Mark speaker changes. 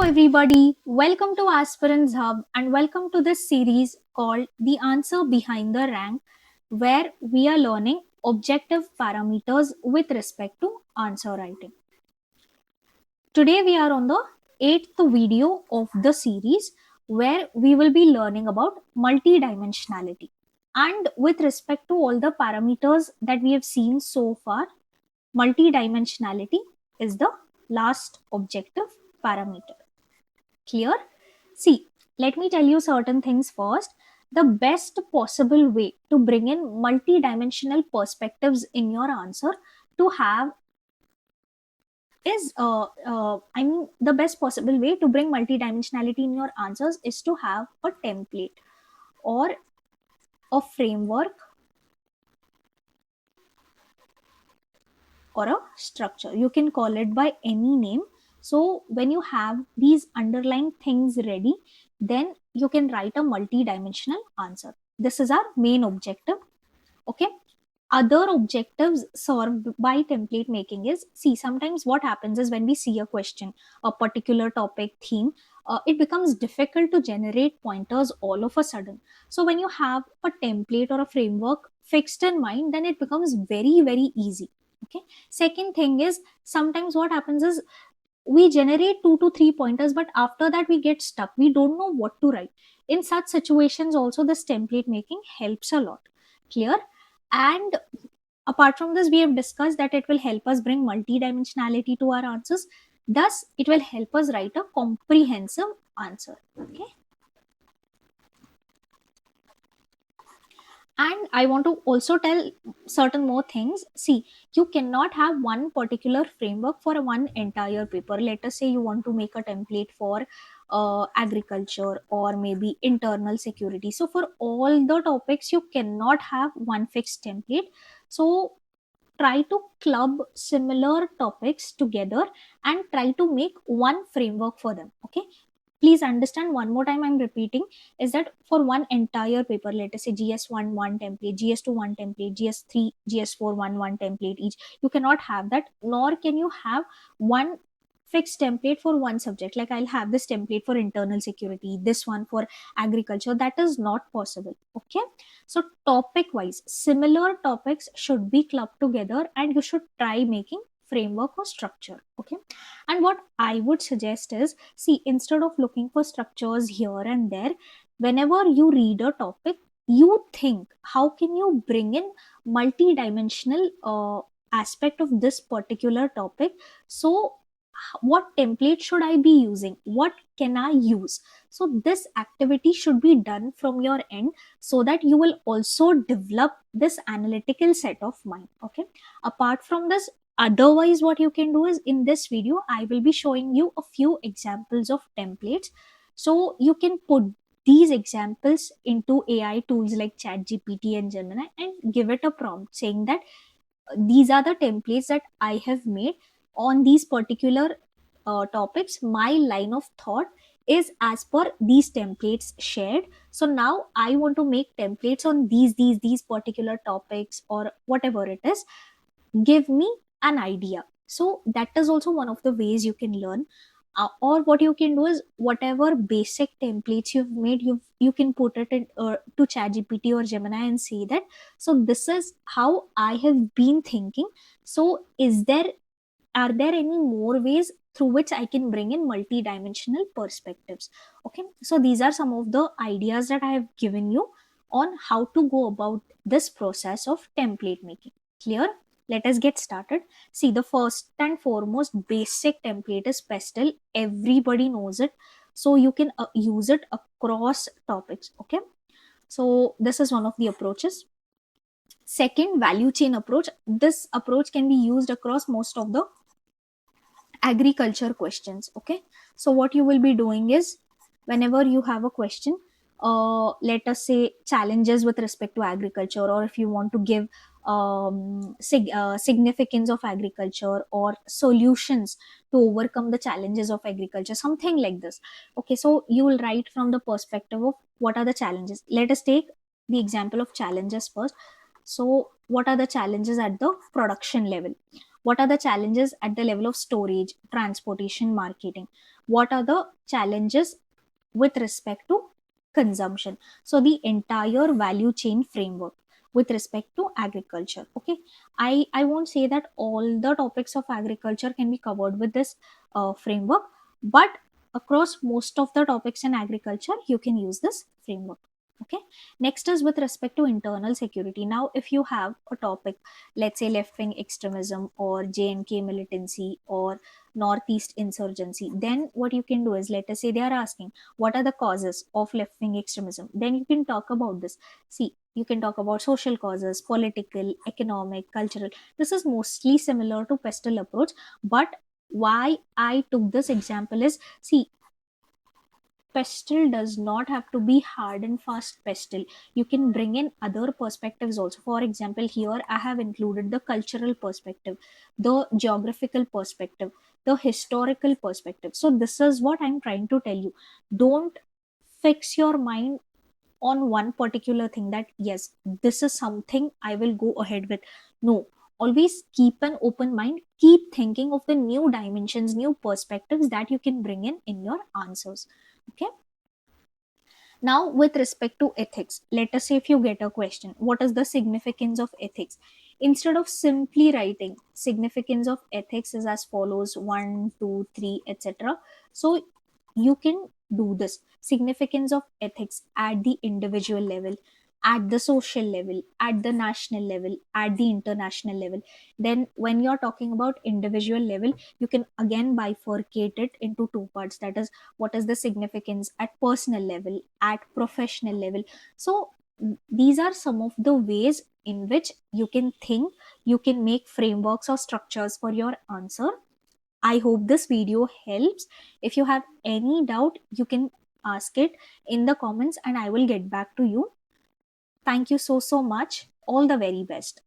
Speaker 1: everybody, welcome to Aspirants Hub and welcome to this series called The Answer Behind the Rank, where we are learning objective parameters with respect to answer writing. Today, we are on the 8th video of the series where we will be learning about multidimensionality. And with respect to all the parameters that we have seen so far, multidimensionality is the last objective parameter. Clear? See, let me tell you certain things first. The best possible way to bring in multi-dimensional perspectives in your answer to have is the best possible way to bring multi-dimensionality in your answers is to have a template or a framework or a structure. You can call it by any name. So when you have these underlying things ready, then you can write a multi-dimensional answer. This is our main objective. Okay. Other objectives served by template making is, see, sometimes what happens is when we see a question, a particular topic theme, it becomes difficult to generate pointers all of a sudden. So when you have a template or a framework fixed in mind, then it becomes very, very easy. Okay. Second thing is, sometimes what happens is we generate 2 to 3 pointers, but after that we get stuck. We don't know what to write. In such situations, also this template making helps a lot. Clear? And apart from this, we have discussed that it will help us bring multidimensionality to our answers. Thus, it will help us write a comprehensive answer. Okay. And I want to also tell certain more things. See, you cannot have one particular framework for one entire paper. Let us say you want to make a template for agriculture or maybe internal security. So for all the topics, you cannot have one fixed template. So try to club similar topics together and try to make one framework for them. Okay. Please understand, one more time I'm repeating, is that for one entire paper, let us say GS1 one template, GS2 one template, GS3 GS4 one template each, you cannot have that, nor can you have one fixed template for one subject. Like, I'll have this template for internal security, this one for agriculture. That is not possible. Okay. So topic wise, similar topics should be clubbed together and you should try making framework or structure. Okay. And what I would suggest is, see, instead of looking for structures here and there, whenever you read a topic, you think, how can you bring in multi-dimensional aspect of this particular topic? So what template should I be using? What can I use? So this activity should be done from your end so that you will also develop this analytical set of mind. Okay. Apart from this, otherwise what you can do is, in this video I will be showing you a few examples of templates, so you can put these examples into AI tools like ChatGPT and Gemini and give it a prompt saying that these are the templates that I have made on these particular topics. My line of thought is as per these templates shared. So now I want to make templates on these particular topics or whatever it is. Give me an idea. So that is also one of the ways you can learn. Or what you can do is, whatever basic templates you've made, you can put it in, to ChatGPT or Gemini and say that, so this is how I have been thinking. So are there any more ways through which I can bring in multi-dimensional perspectives? Okay, so these are some of the ideas that I have given you on how to go about this process of template making. Clear? Let us get started. See, the first and foremost basic template is Pastel. Everybody knows it. So you can use it across topics. Okay. So this is one of the approaches. Second, value chain approach. This approach can be used across most of the agriculture questions. Okay. So what you will be doing is, whenever you have a question, let us say challenges with respect to agriculture, or if you want to give significance of agriculture or solutions to overcome the challenges of agriculture, something like this. Okay, so you will write from the perspective of what are the challenges. Let us take the example of challenges first. So what are the challenges at the production level? What are the challenges at the level of storage, transportation, marketing? What are the challenges with respect to consumption? So the entire value chain framework with respect to agriculture. Okay, I won't say that all the topics of agriculture can be covered with this framework, but across most of the topics in agriculture you can use this framework. Okay, next is with respect to internal security. Now if you have a topic, let's say left wing extremism or JNK militancy or northeast insurgency, then what you can do is, let us say they are asking what are the causes of left wing extremism, then you can talk about this. See, you can talk about social causes, political, economic, cultural. This is mostly similar to pestle approach, but why I took this example is, see, pestle does not have to be hard and fast pestle. You can bring in other perspectives also. For example, here I have included the cultural perspective, the geographical perspective, the historical perspective. So this is what I'm trying to tell you. Don't fix your mind on one particular thing, that yes, this is something I will go ahead with. No, always keep an open mind, keep thinking of the new dimensions, new perspectives that you can bring in your answers. Okay, now with respect to ethics, let us say if you get a question, what is the significance of ethics, instead of simply writing significance of ethics is as follows, 1 2 3 etc. So you can do this: significance of ethics at the individual level, at the social level, at the national level, at the international level. Then when you're talking about individual level, you can again bifurcate it into two parts, that is, what is the significance at personal level, at professional level. So these are some of the ways in which you can think, you can make frameworks or structures for your answer. I hope this video helps. If you have any doubt, you can ask it in the comments and I will get back to you. Thank you so much. All the very best.